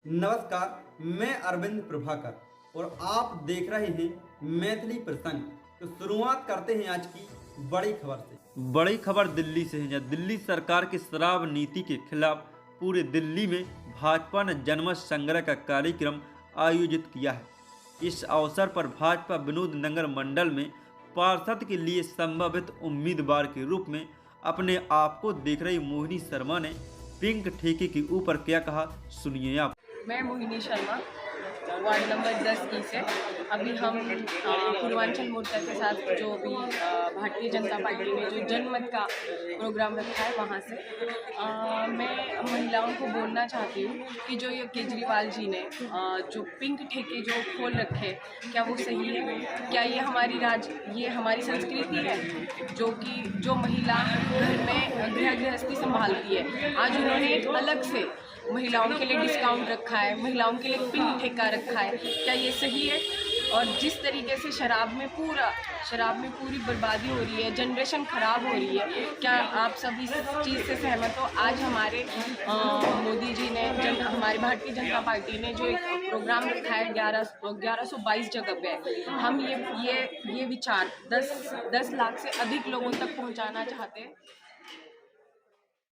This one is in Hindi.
नमस्कार, मैं अरविंद प्रभाकर और आप देख रहे हैं मैथिली प्रसंग। तो शुरुआत करते हैं आज की बड़ी खबर से। बड़ी खबर दिल्ली से है, जहां दिल्ली सरकार की शराब नीति के खिलाफ पूरे दिल्ली में भाजपा ने जनमत संग्रह का कार्यक्रम आयोजित किया है। इस अवसर पर भाजपा विनोद नगर मंडल में पार्षद के लिए संभावित उम्मीदवार के रूप में अपने आप को देख रही मोहिनी शर्मा ने पिंक ठेके के ऊपर क्या कहा, सुनिए आप। मैं मोहिनी शर्मा वार्ड नंबर 10 ई से अभी हम पूर्वांचल मोर्चा के साथ जो भी भारतीय जनता पार्टी ने जो जनमत का प्रोग्राम रखा है वहाँ से मैं महिलाओं को बोलना चाहती हूँ कि जो ये केजरीवाल जी ने जो पिंक ठेके जो खोल रखे, क्या वो सही है? क्या ये हमारी संस्कृति है जो महिला घर में गृहस्थी संभालती है? आज उन्होंने एक अलग से महिलाओं के लिए डिस्काउंट रखा है, महिलाओं के लिए पिंक ठेका रखा है, क्या ये सही है? और जिस तरीके से शराब में पूरी बर्बादी हो रही है, जनरेशन ख़राब हो रही है, क्या आप सब इस चीज़ से सहमत हो? आज हमारे मोदी जी ने हमारी भारतीय जनता पार्टी ने जो एक प्रोग्राम रखा है 1122 जगह पे, हम ये विचार 10 लाख से अधिक लोगों तक पहुंचाना चाहते हैं।